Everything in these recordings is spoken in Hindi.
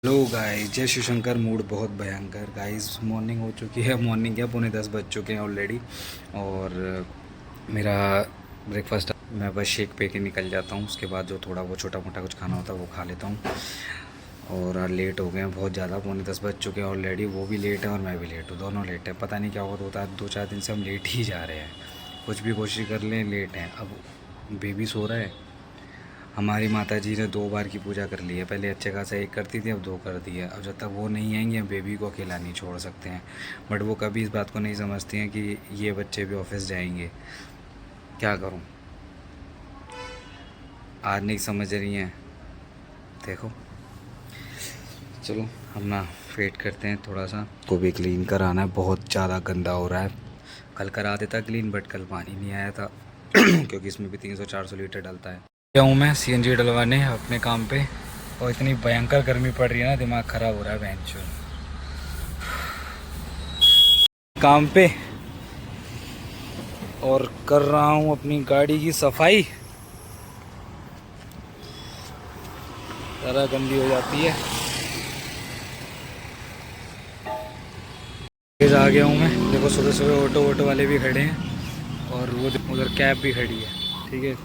हेलो गाइस, जय श्री शंकर। मूड बहुत भयंकर गाइस। मॉर्निंग हो चुकी है, मॉर्निंग क्या, पौने 10 बज चुके हैं ऑलरेडी। और मेरा ब्रेकफास्ट मैं बस शेक पे के निकल जाता हूँ। उसके बाद जो थोड़ा वो छोटा मोटा कुछ खाना होता है वो खा लेता हूँ। और आज लेट हो गए हैं बहुत ज़्यादा, पौने 10 बज चुके हैं ऑलरेडी। वो भी लेट है और मैं भी लेट हूँ, दोनों लेट है। पता नहीं क्या होता है, 2-4 दिन से हम लेट ही जा रहे हैं। कुछ भी कोशिश कर लें लेट हैं। अब बेबी सो रहा है। हमारी माता जी ने 2 बार की पूजा कर ली है। पहले अच्छे खासा एक करती थी, अब 2 कर दी है। अब जब तक वो नहीं आएंगे हम बेबी को अकेला नहीं छोड़ सकते हैं। बट वो कभी इस बात को नहीं समझती हैं कि ये बच्चे भी ऑफिस जाएंगे। क्या करूं, आज नहीं समझ रही हैं। देखो, चलो हम ना वेट करते हैं थोड़ा सा। को भी क्लीन कराना है, बहुत ज़्यादा गंदा हो रहा है। कल करा देता क्लीन, बट कल पानी नहीं आया था क्योंकि इसमें भी 300-400 लीटर डलता है। गया हूँ मैं सीएनजी डलवाने अपने काम पे, और इतनी भयंकर गर्मी पड़ रही है ना, दिमाग ख़राब हो रहा है बेंचो। काम पे और कर रहा हूँ अपनी गाड़ी की सफाई। ज़रा गंदी हो जाती है। आ गया हूँ मैं। देखो सुबह सुबह ऑटो वाले भी खड़े हैं और वो उधर कैब भी खड़ी है। ठीक है,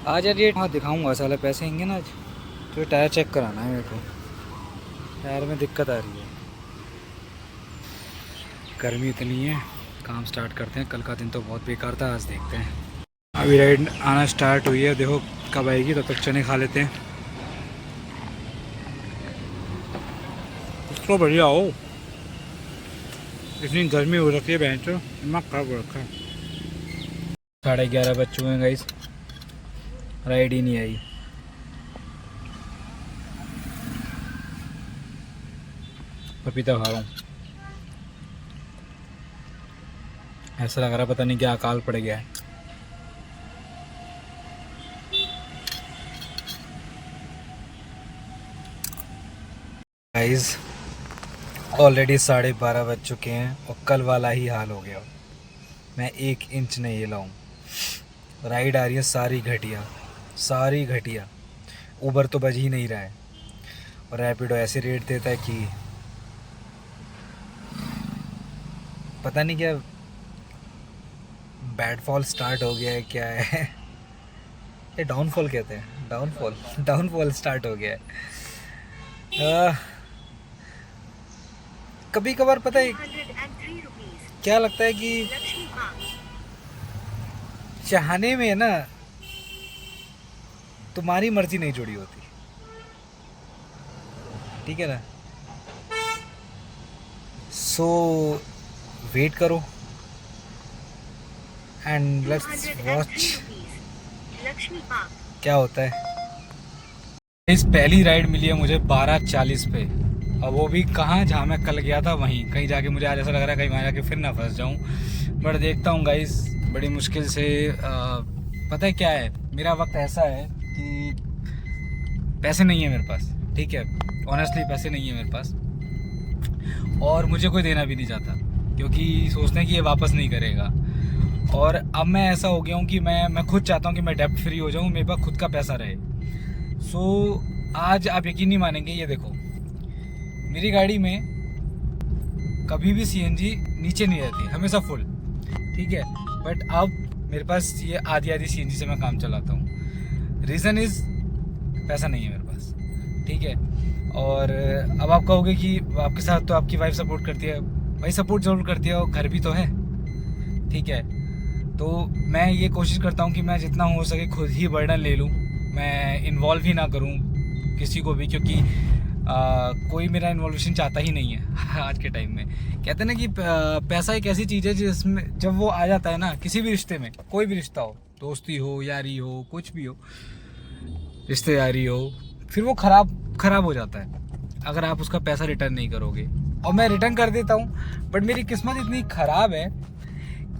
आज यार ये हाँ दिखाऊंगा साले पैसे आएंगे ना आज। तो ये टायर चेक कराना है मेरे को, टायर में दिक्कत आ रही है। गर्मी इतनी है, काम स्टार्ट करते हैं। कल का दिन तो बहुत बेकार था, आज देखते हैं। अभी राइड आना स्टार्ट हुई है, देखो कब आएगी। तब तक चने खा लेते हैं। कुछ तो बढ़िया हो, इतनी गर्मी हो रखी है बहन चो, दिमाग खराब हो रखा है। 11:30 बज चुके हैं गाइस, राइड ही नहीं आई। पपीता खा रहा हूँ, ऐसा लग रहा है पता नहीं क्या अकाल पड़ गया है। गाइस ऑलरेडी 12:30 बज चुके हैं और कल वाला ही हाल हो गया। मैं 1 इंच नहीं हिलाऊं। राइड आ रही है सारी घटिया, सारी घटिया। ऊबर तो बज ही नहीं रहा है और रैपिडो ऐसे रेट देता है कि पता नहीं क्या बैड फॉल स्टार्ट हो गया है, क्या है ये डाउनफॉल कहते हैं, डाउनफॉल डाउनफॉल स्टार्ट हो गया है। कभी कभार पता है क्या लगता है कि चाहने में ना तुम्हारी मर्जी नहीं जुड़ी होती, ठीक है ना। सो वेट करो एंड लेट्स वॉच क्या होता है। इस पहली राइड मिली है मुझे 12:40 पे, और वो भी कहाँ, जहाँ मैं कल गया था वहीं कहीं जाके। मुझे आज ऐसा लग रहा है कहीं वहाँ जाके फिर ना फंस जाऊँ, बट देखता हूँ गाइस। बड़ी मुश्किल से पता है क्या है, मेरा वक्त ऐसा है कि पैसे नहीं है मेरे पास, ठीक है। ऑनेस्टली पैसे नहीं है मेरे पास, और मुझे कोई देना भी नहीं चाहता क्योंकि सोचते हैं कि ये वापस नहीं करेगा। और अब मैं ऐसा हो गया हूँ कि मैं खुद चाहता हूँ कि मैं डेप्ट फ्री हो जाऊँ, मेरे पास खुद का पैसा रहे। सो आज आप यकीन नहीं मानेंगे, ये देखो मेरी गाड़ी में कभी भी सीएनजी नीचे नहीं रहती, हमेशा फुल, ठीक है। बट अब मेरे पास ये आधी आधी सीएनजी से मैं काम चलाता हूँ। रीज़न इज़ पैसा नहीं है मेरे पास, ठीक है। और अब आप कहोगे कि आपके साथ तो आपकी वाइफ सपोर्ट करती है। भाई सपोर्ट ज़रूर करती है, और घर भी तो है, ठीक है। तो मैं ये कोशिश करता हूँ कि मैं जितना हो सके खुद ही बर्डन ले लूँ, मैं इन्वॉल्व ही ना करूँ किसी को भी, क्योंकि कोई मेरा इन्वॉल्वेशन चाहता ही नहीं है आज के टाइम में। कहते हैं ना कि पैसा एक ऐसी चीज़ है जिसमें जब वो आ जाता है ना किसी भी रिश्ते में, कोई भी रिश्ता हो, दोस्ती हो, यारी हो, कुछ भी हो, रिश्तेदारी हो, फिर वो ख़राब हो जाता है अगर आप उसका पैसा रिटर्न नहीं करोगे। और मैं रिटर्न कर देता हूँ, बट मेरी किस्मत इतनी ख़राब है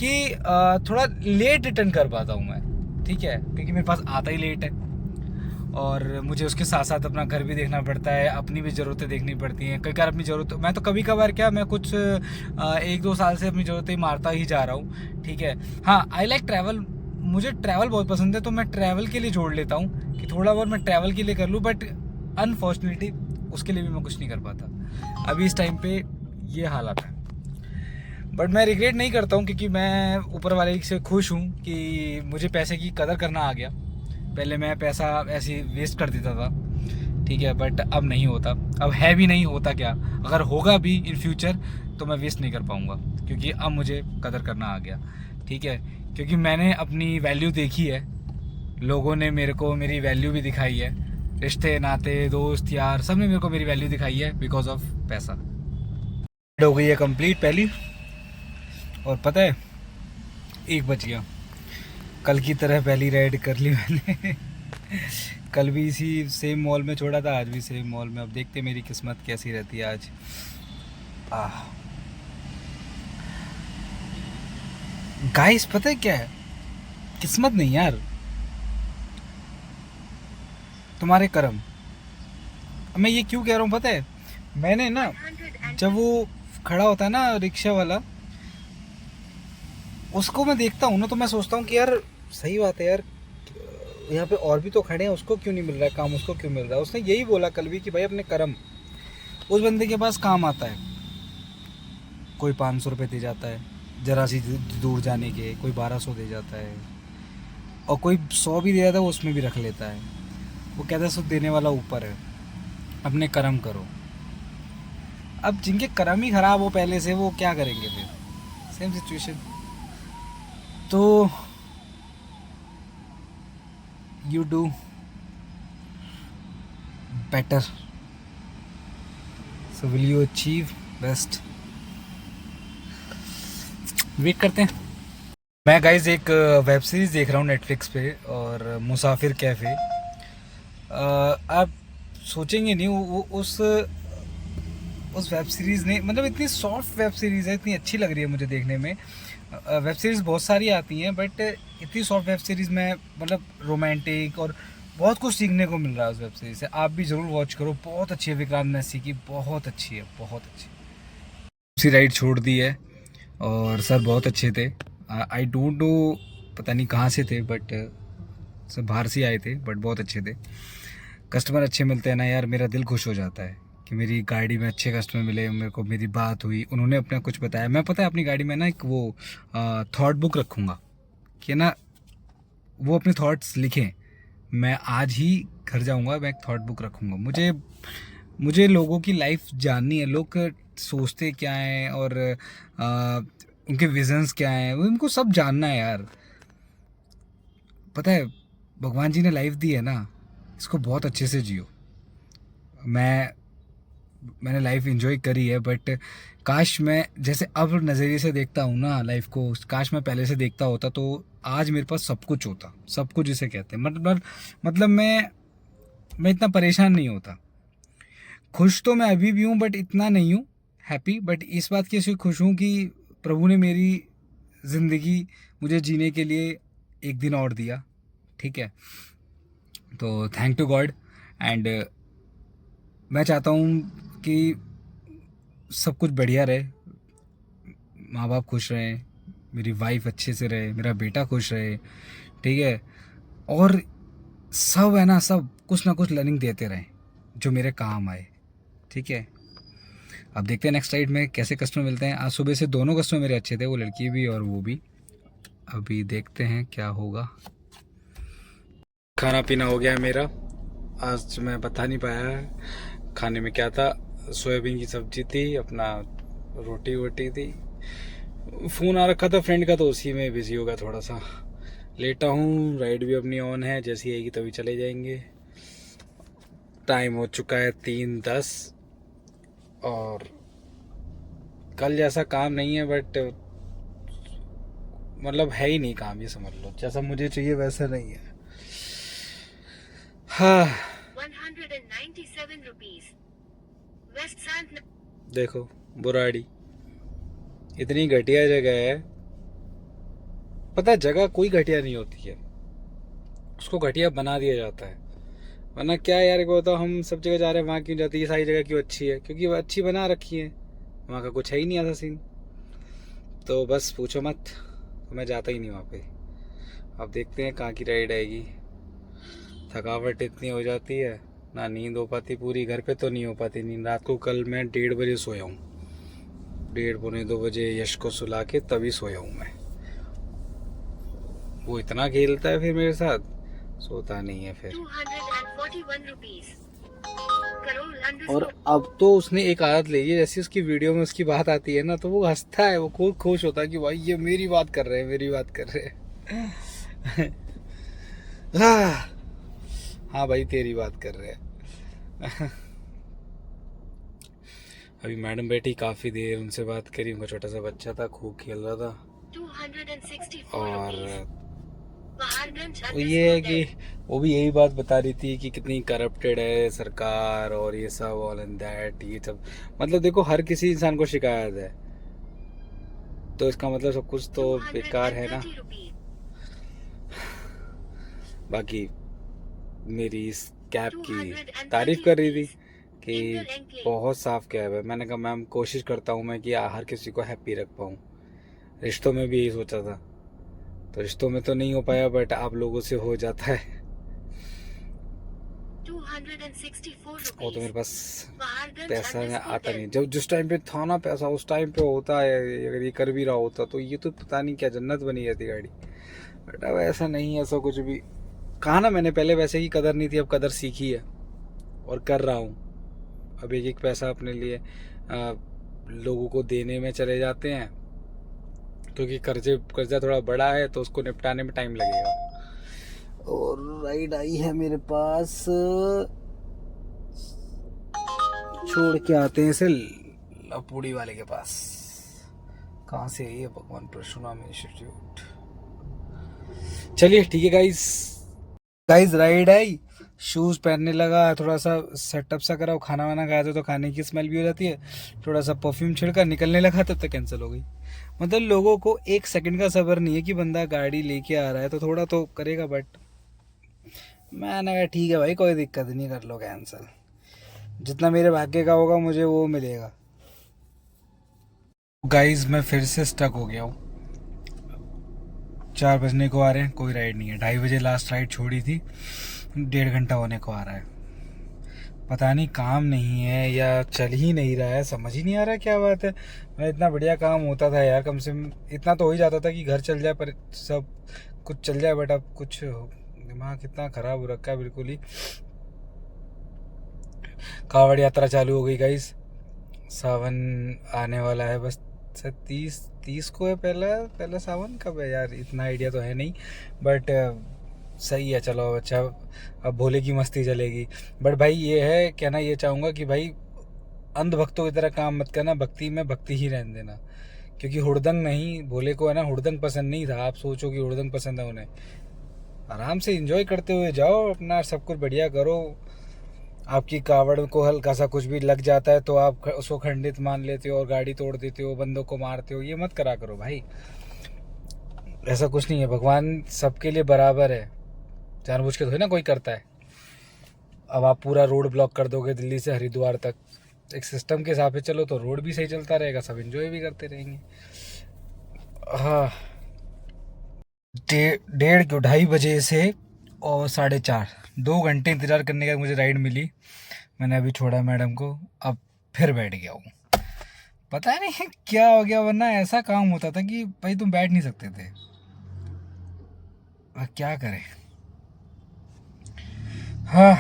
कि थोड़ा लेट रिटर्न कर पाता हूँ मैं, ठीक है, क्योंकि मेरे पास आता ही लेट है। और मुझे उसके साथ साथ अपना घर भी देखना पड़ता है, अपनी भी ज़रूरतें देखनी पड़ती हैं। कई बार अपनी ज़रूरत, मैं तो कभी कभार क्या, मैं कुछ 1-2 साल से अपनी ज़रूरतें मारता ही जा रहा हूँ, ठीक है। हाँ, आई लाइक ट्रैवल, मुझे ट्रैवल बहुत पसंद है, तो मैं ट्रैवल के लिए जोड़ लेता हूँ कि थोड़ा बहुत मैं ट्रैवल के लिए कर लूँ। बट अनफॉर्चुनेटली उसके लिए भी मैं कुछ नहीं कर पाता। अभी इस टाइम पे ये हालत है, बट मैं रिग्रेट नहीं करता हूँ क्योंकि मैं ऊपर वाले से खुश हूँ कि मुझे पैसे की कदर करना आ गया। पहले मैं पैसा ऐसे वेस्ट कर देता था, ठीक है, बट अब नहीं होता, अब है भी नहीं होता क्या, अगर होगा भी इन फ्यूचर तो मैं वेस्ट नहीं कर पाऊँगा क्योंकि अब मुझे कदर करना आ गया, ठीक है। क्योंकि मैंने अपनी वैल्यू देखी है, लोगों ने मेरे को मेरी वैल्यू भी दिखाई है, रिश्ते नाते दोस्त यार सब ने मेरे को मेरी वैल्यू दिखाई है बिकॉज ऑफ पैसा। हो गई है कंप्लीट पहली, और पता है 1 बज गया। कल की तरह पहली राइड कर ली मैंने कल भी इसी सेम मॉल में छोड़ा था, आज भी सेम मॉल में। अब देखते मेरी किस्मत कैसी रहती है आज। गाइस पता है क्या है, किस्मत नहीं यार, तुम्हारे कर्म। मैं ये क्यों कह रहा हूँ पता है, मैंने ना जब वो खड़ा होता है ना रिक्शा वाला, उसको मैं देखता हूँ ना तो मैं सोचता हूँ कि यार सही बात है यार, यहाँ पे और भी तो खड़े हैं, उसको क्यों नहीं मिल रहा है काम, उसको क्यों मिल रहा है। उसने यही बोला कल भी कि भाई अपने कर्म, उस बंदे के पास काम आता है। कोई 500 रुपये दे जाता है जरा सी दूर जाने के, कोई 1200 दे जाता है, और कोई 100 भी दे जाता है वो उसमें भी रख लेता है। वो कहता है सब देने वाला ऊपर है, अपने कर्म करो। अब जिनके कर्म ही खराब हो पहले से, वो क्या करेंगे फिर, सेम सिचुएशन। तो you do better, so will you achieve best. Wait करते हैं। मैं गाइज एक वेब सीरीज़ देख रहा हूँ नेटफ्लिक्स पे, और मुसाफिर कैफ़े। आप सोचेंगे नहीं वो उस वेब सीरीज़ ने, मतलब इतनी सॉफ्ट वेब सीरीज़ है, इतनी अच्छी लग रही है मुझे देखने में। वेब सीरीज़ बहुत सारी आती हैं बट इतनी सॉफ्ट वेब सीरीज़ में मतलब रोमांटिक और बहुत कुछ सीखने को मिल रहा है उस वेब सीरीज़ से। आप भी ज़रूर वॉच करो, बहुत अच्छी है। विक्रांत मैसी की बहुत अच्छी है, बहुत अच्छी। दूसरी राइड छोड़ दी है और सर बहुत अच्छे थे। आई डोंट नो पता नहीं कहाँ से थे, बट सब बाहर से आए थे, बट बहुत अच्छे थे। कस्टमर अच्छे मिलते हैं ना यार, मेरा दिल खुश हो जाता है कि मेरी गाड़ी में अच्छे कस्टमर मिले, मेरे को मेरी बात हुई, उन्होंने अपना कुछ बताया। मैं पता है अपनी गाड़ी में ना एक वो थॉट बुक रखूँगा कि ना वो अपने थॉट्स लिखें। मैं आज ही घर जाऊँगा, मैं एक थॉट बुक रखूँगा। मुझे लोगों की लाइफ जाननी है, लोग सोचते क्या हैं और उनके विजन्स क्या हैं, उनको सब जानना है यार। पता है भगवान जी ने लाइफ दी है ना, इसको बहुत अच्छे से जियो। मैंने लाइफ एंजॉय करी है, बट काश मैं जैसे अब नज़रिए से देखता हूँ ना लाइफ को, काश मैं पहले से देखता होता तो आज मेरे पास सब कुछ होता, सब कुछ जिसे कहते हैं। मतलब मैं इतना परेशान नहीं होता। खुश तो मैं अभी भी हूँ बट इतना नहीं हूँ हैप्पी, बट इस बात की खुश हूँ कि प्रभु ने मेरी ज़िंदगी मुझे जीने के लिए एक दिन और दिया, ठीक है। तो थैंक टू गॉड। एंड मैं चाहता हूँ कि सब कुछ बढ़िया रहे, माँ बाप खुश रहें, मेरी वाइफ अच्छे से रहे, मेरा बेटा खुश रहे, ठीक है। और सब है ना, सब कुछ ना कुछ लर्निंग देते रहें जो मेरे काम आए, ठीक है। अब देखते हैं नेक्स्ट राइड में कैसे कस्टमर मिलते हैं। आज सुबह से दोनों कस्टमर मेरे अच्छे थे, वो लड़की भी और वो भी। अभी देखते हैं क्या होगा। खाना पीना हो गया मेरा। आज मैं बता नहीं पाया खाने में क्या था। सोयाबीन की सब्जी थी, अपना रोटी वोटी थी। फ़ोन आ रखा था फ्रेंड का, तो उसी में बिजी होगा थोड़ा सा। लेटा हूँ, राइड भी अपनी ऑन है, जैसी आएगी तभी चले जाएंगे। टाइम हो चुका है 3:10 और कल जैसा काम नहीं है, बट मतलब है ही नहीं काम, ये समझ लो। जैसा मुझे चाहिए वैसा नहीं है। हाँ 197 रुपीस वेस्ट सैंड। देखो बुराड़ी इतनी घटिया जगह है। पता है जगह कोई घटिया नहीं होती है, उसको घटिया बना दिया जाता है। वरना क्या यार, एक बताओ, हम सब जगह जा रहे हैं, वहाँ क्यों जाती है? ये सारी जगह क्यों अच्छी है? क्योंकि वो अच्छी बना रखी है, वहाँ का कुछ है ही नहीं ऐसा सीन। तो बस पूछो मत, तो मैं जाता ही नहीं वहाँ पे। अब देखते हैं कहाँ की राइड आएगी। थकावट इतनी हो जाती है, ना नींद हो पाती पूरी, घर पे तो नहीं हो पाती नींद। रात को कल मैं 1:30 बजे सोया हूँ, 1:30 पौने 2 बजे यश को सुला के तभी सोया हूँ मैं। वो इतना खेलता है फिर मेरे साथ, सोता नहीं है फिर। 241 rupees. करोड़ और अब तो उसने एक आदत ले ली है, जैसे उसकी वीडियो में उसकी बात आती है ना तो वो हंसता है, वो खूब खुश होता है कि भाई ये मेरी बात कर रहे हैं, मेरी बात कर रहे हैं। हाँ भाई तेरी बात कर रहे हैं। अभी मैडम बैठी, काफ़ी देर उनसे बात करी, उनका छोटा सा बच्चा था खूब खेल रहा था। 264 और rupees. पहाड़गंज वो ये है कि वो भी यही बात बता रही थी कि कितनी करप्टेड है सरकार और ये सब ऑल एंड दैट, ये सब मतलब देखो हर किसी इंसान को शिकायत है, तो इसका मतलब सब कुछ तो बेकार है ना। 230 rupees. बाकी मेरी इस कैब की तारीफ कर रही थी कि बहुत साफ कैब है। मैंने कहा मैम कोशिश करता हूँ मैं कि हर किसी को हैप्पी रख पाऊँ। रिश्तों में भी यही सोचा था, तो रिश्तों में तो नहीं हो पाया बट आप लोगों से हो जाता है। 264 वो तो मेरे rupees. पास पहाड़गंज पैसा आता underscore नहीं, जब जिस टाइम पे था ना पैसा उस टाइम पे होता है। अगर ये कर भी रहा होता तो ये तो पता नहीं क्या जन्नत बनी रहती गाड़ी, बट अब ऐसा नहीं है, ऐसा कुछ भी। कहा ना मैंने पहले वैसे ही कदर नहीं थी, अब कदर सीखी है और कर रहा हूँ। अब एक एक पैसा अपने लिए लोगों को देने में चले जाते हैं, क्योंकि कर्जा थोड़ा बड़ा है तो उसको निपटाने में टाइम लगेगा। और राइड आई है मेरे पास, छोड़ के आते हैं इसे लपूड़ी वाले के पास। कहाँ से है ये, भगवान परशुराम इंस्टीट्यूट। चलिए ठीक है गाइस, राइड आई, शूज़ पहनने लगा, थोड़ा सा सेटअप सा करा, खाना वाना खाया था तो खाने की स्मेल भी हो जाती है, थोड़ा सा परफ्यूम छिड़का, निकलने लगा तब तक कैंसिल हो गई। मतलब लोगों को एक सेकंड का सब्र नहीं है कि बंदा गाड़ी लेके आ रहा है तो थोड़ा तो करेगा, बट मैंने कहा ठीक है भाई कोई दिक्कत नहीं, कर लो कैंसिल, जितना मेरे भाग्य का होगा मुझे वो मिलेगा। गाइस मैं फिर से स्टक हो गया हूँ, 4 बजने को आ रहे हैं, कोई राइड नहीं है। 2:30 बजे लास्ट राइड छोड़ी थी, 1.5 घंटा होने को आ रहा है। पता नहीं काम नहीं है या चल ही नहीं रहा है, समझ ही नहीं आ रहा है क्या बात है। मैं इतना बढ़िया काम होता था यार, कम से कम इतना तो हो ही जाता था कि घर चल जाए, पर सब कुछ चल जाए, बट अब कुछ दिमाग कितना ख़राब हो रखा है बिल्कुल ही। कावड़ यात्रा चालू हो गई गाइस, सावन आने वाला है, बस 30 को है पहला सावन। कब है यार इतना आइडिया तो है नहीं, बट सही है, चलो अच्छा अब भोले की मस्ती चलेगी। बट भाई ये है कहना ये चाहूँगा कि भाई अंधभक्तों की तरह काम मत करना, भक्ति में भक्ति ही रहने देना, क्योंकि हुड़दंग नहीं, भोले को है ना हुड़दंग पसंद नहीं था। आप सोचो कि हुड़दंग पसंद है उन्हें, आराम से एंजॉय करते हुए जाओ, अपना सब कुछ बढ़िया करो। आपकी कावड़ को हल्का सा कुछ भी लग जाता है तो आप उसको खंडित मान लेते हो और गाड़ी तोड़ देते हो, बंदों को मारते हो, ये मत करा करो भाई। ऐसा कुछ नहीं है, भगवान सबके लिए बराबर है, जानबूझ के थोड़ी ना कोई करता है। अब आप पूरा रोड ब्लॉक कर दोगे दिल्ली से हरिद्वार तक, एक सिस्टम के हिसाब से चलो तो रोड भी सही चलता रहेगा, सब एंजॉय भी करते रहेंगे। हाँ, 2:30 बजे से और 4:30, 2 घंटे इंतज़ार करने के बाद मुझे राइड मिली। मैंने अभी छोड़ा मैडम को, अब फिर बैठ गया हूँ, पता नहीं क्या हो गया, वरना ऐसा काम होता था कि भाई तुम बैठ नहीं सकते थे। अब क्या करें। हाँ,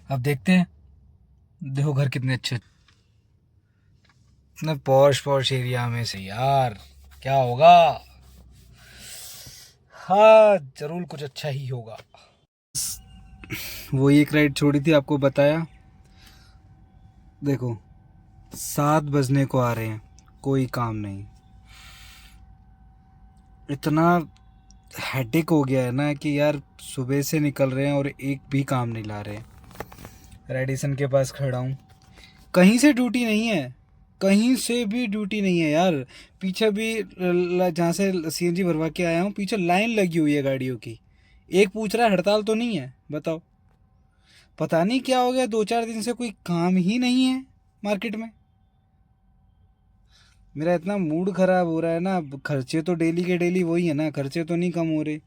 अब देखते हैं, देखो घर कितने अच्छे, इतना पॉश एरिया में से यार क्या होगा। हाँ जरूर कुछ अच्छा ही होगा। वो एक राइड छोड़ी थी आपको बताया, देखो 7 बजने को आ रहे हैं, कोई काम नहीं। इतना हेडेक हो गया है ना कि यार सुबह से निकल रहे हैं और एक भी काम नहीं ला रहे। रेडिसन के पास खड़ा हूँ, कहीं से ड्यूटी नहीं है, कहीं से भी ड्यूटी नहीं है यार। पीछे भी जहाँ से सीएनजी भरवा के आया हूँ, पीछे लाइन लगी हुई है गाड़ियों की, एक पूछ रहा है हड़ताल तो नहीं है, बताओ। पता नहीं क्या हो गया, 2-4 दिन से कोई काम ही नहीं है मार्केट में। मेरा इतना मूड ख़राब हो रहा है ना, अब खर्चे तो डेली के डेली वही है ना, खर्चे तो नहीं कम हो रहे।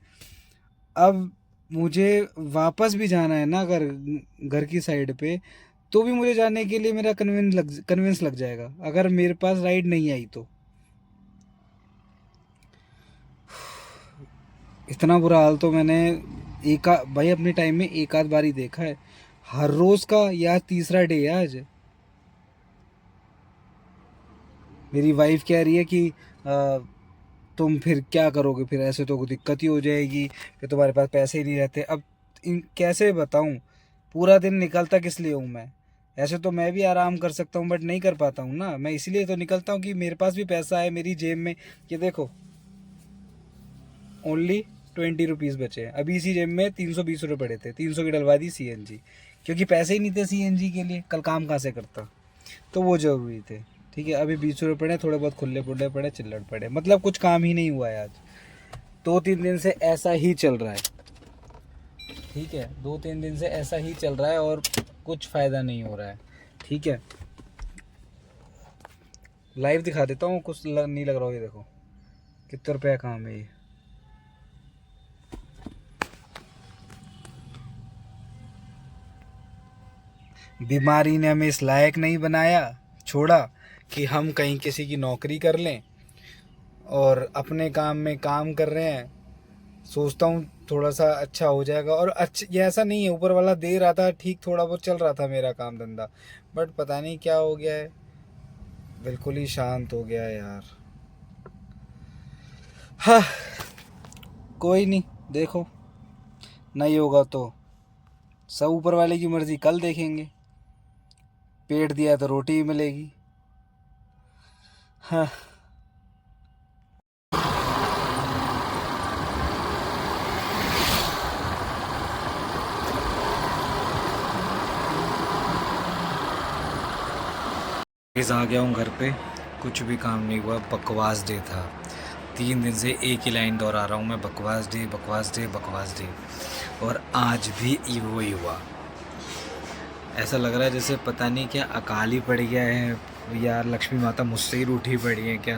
अब मुझे वापस भी जाना है ना अगर घर की साइड पे, तो भी मुझे जाने के लिए मेरा कन्विंस लग जाएगा अगर मेरे पास राइड नहीं आई तो। इतना बुरा हाल तो मैंने भाई अपने टाइम में एक आध बार ही देखा है। हर रोज का या तीसरा डे है आज। मेरी वाइफ कह रही है कि तुम फिर क्या करोगे, फिर ऐसे तो दिक्कत ही हो जाएगी, फिर तुम्हारे पास पैसे ही नहीं रहते। अब कैसे बताऊं, पूरा दिन निकलता किस लिए हूँ मैं। ऐसे तो मैं भी आराम कर सकता हूँ बट नहीं कर पाता हूँ ना। मैं इसलिए तो निकलता हूँ कि मेरे पास भी पैसा है मेरी जेब में। ये देखो ओनली 20 रुपीज़ बचे हैं। अभी इसी जेब में 320 रुपये पड़े थे, 300 की डलवा दी CNG, क्योंकि पैसे ही नहीं थे CNG के लिए। कल काम कहाँ से करता, तो वो जरूरी थे। ठीक है, अभी 20 रुपये पड़े, थोड़े बहुत खुले पुल्ले पड़े, चिल्लड़ पड़े, मतलब कुछ काम ही नहीं हुआ है आज। 2-3 दिन से ऐसा ही चल रहा है। ठीक है, 2-3 दिन से ऐसा ही चल रहा है और कुछ फ़ायदा नहीं हो रहा है। ठीक है, लाइव दिखा देता हूँ, कुछ नहीं लग रहा हो। ये देखो कितने रुपये का काम है ये। बीमारी ने हमें इस लायक नहीं बनाया छोड़ा कि हम कहीं किसी की नौकरी कर लें, और अपने काम में काम कर रहे हैं। सोचता हूँ थोड़ा सा अच्छा हो जाएगा, और अच्छा ये ऐसा नहीं है, ऊपर वाला दे रहा था ठीक, थोड़ा बहुत चल रहा था मेरा काम धंधा, बट पता नहीं क्या हो गया है, बिल्कुल ही शांत हो गया है यार। हाँ, कोई नहीं, देखो नहीं होगा तो सब ऊपर वाले की मर्जी, कल देखेंगे। पेट दिया तो रोटी ही मिलेगी। हाँ, आ गया हूँ घर पे, कुछ भी काम नहीं हुआ, बकवास डे था। 3 दिन से एक ही लाइन दोहरा रहा हूँ मैं, बकवास डे बकवास डे बकवास डे, और आज भी वही हुआ। ऐसा लग रहा है जैसे पता नहीं क्या अकाल ही पड़ गया है यार, लक्ष्मी माता मुझसे ही रूठी पड़ी है क्या।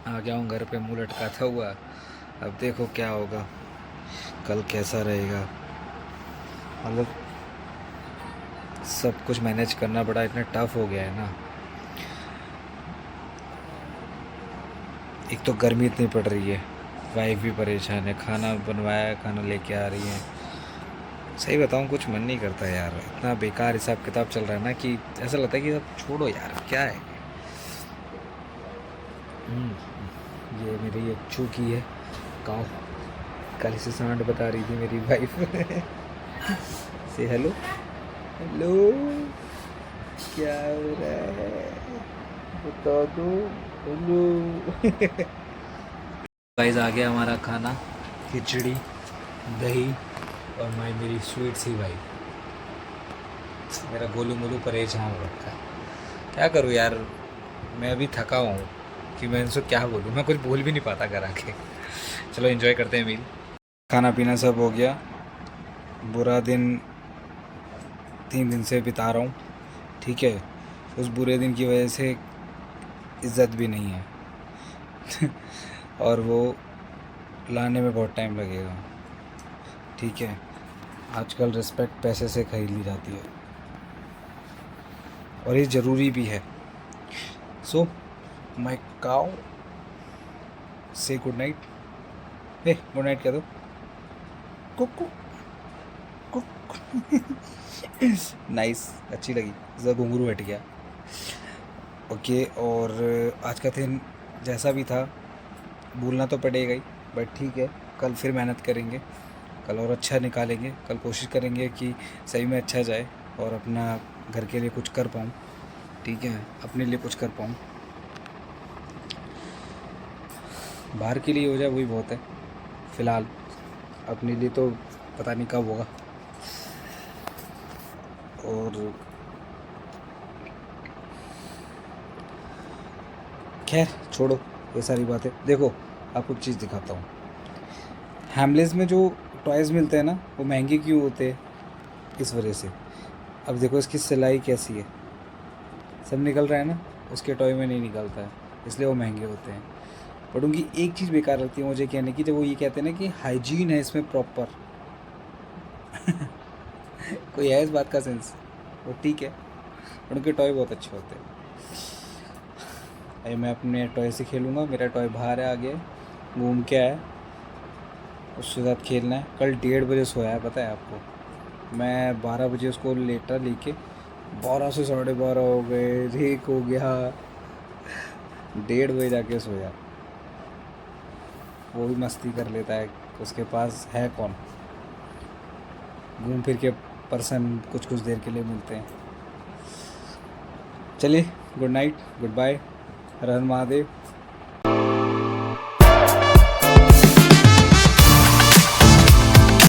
आ गया हूँ घर पे, मुँह लटका था हुआ। अब देखो क्या होगा, कल कैसा रहेगा। मतलब सब कुछ मैनेज करना बड़ा इतना टफ हो गया है ना। एक तो गर्मी इतनी पड़ रही है, वाइफ भी परेशान है, खाना बनवाया, खाना लेके आ रही है। सही बताऊँ कुछ मन नहीं करता यार, इतना बेकार हिसाब किताब चल रहा है ना कि ऐसा लगता है कि सब छोड़ो यार, क्या है। ये मेरी अच्छू की है काऊ, कल से सांड बता रही थी मेरी वाइफ। से हेलो हेलो, क्या हो रहा है बता दो, हेलो। गाइस आ गया हमारा खाना, खिचड़ी दही और मेरी स्वीट सी भाई। मेरा गोलू मोलू परेशान हो रखा है, क्या करूँ यार। मैं अभी थका हुआ हूँ कि मैं इनसे क्या बोलूँ, मैं कुछ बोल भी नहीं पाता घर आके। चलो एंजॉय करते हैं मील। खाना पीना सब हो गया। बुरा दिन 3 दिन से बिता रहा हूँ। ठीक है, उस बुरे दिन की वजह से इज़्ज़त भी नहीं है। और वो लाने में बहुत टाइम लगेगा। ठीक है, आजकल रिस्पेक्ट पैसे से खरीद ली जाती है, और ये ज़रूरी भी है। सो माय काउ से गुड नाइट। गुड नाइट कह दो, कुकू कुक। नाइस, अच्छी लगी, ज़रा घुंघरू हट गया। ओके, और आज का दिन जैसा भी था भूलना तो पड़ेगा ही, बट ठीक है, कल फिर मेहनत करेंगे, कल और अच्छा निकालेंगे। कल कोशिश करेंगे कि सही में अच्छा जाए और अपना घर के लिए कुछ कर पाऊँ। ठीक है, अपने लिए कुछ कर पाऊँ, बाहर के लिए हो जाए वही बहुत है। फ़िलहाल अपने लिए तो पता नहीं कब होगा। और खैर छोड़ो ये सारी बातें। देखो आपको एक चीज़ दिखाता हूँ, हैमलेस में जो टॉयज़ मिलते हैं ना, वो महंगे क्यों होते हैं, इस वजह से। अब देखो इसकी सिलाई कैसी है, सब निकल रहा है ना, उसके टॉय में नहीं निकलता है, इसलिए वो महंगे होते हैं। बट उनकी एक चीज़ बेकार लगती है मुझे कहने की, जब वो ये कहते हैं ना कि हाइजीन है इसमें प्रॉपर। कोई है इस बात का सेंस, वो ठीक है, बट उनके टॉय बहुत अच्छे होते हैं। अरे मैं अपने टॉय से खेलूँगा, मेरा टॉय बाहर है आगे, घूम के आया, उसके साथ खेलना है। कल 1:30 बजे सोया है पता है आपको, मैं 12 बजे उसको लेटा लेके 12 से 12:30 हो गए, ठीक हो गया, 1:30 बजे जाके सोया। वो भी मस्ती कर लेता है, उसके पास है कौन, घूम फिर के पर्सन कुछ कुछ देर के लिए मिलते हैं। चलिए, गुड नाइट, गुड बाय, हर हर महादेव।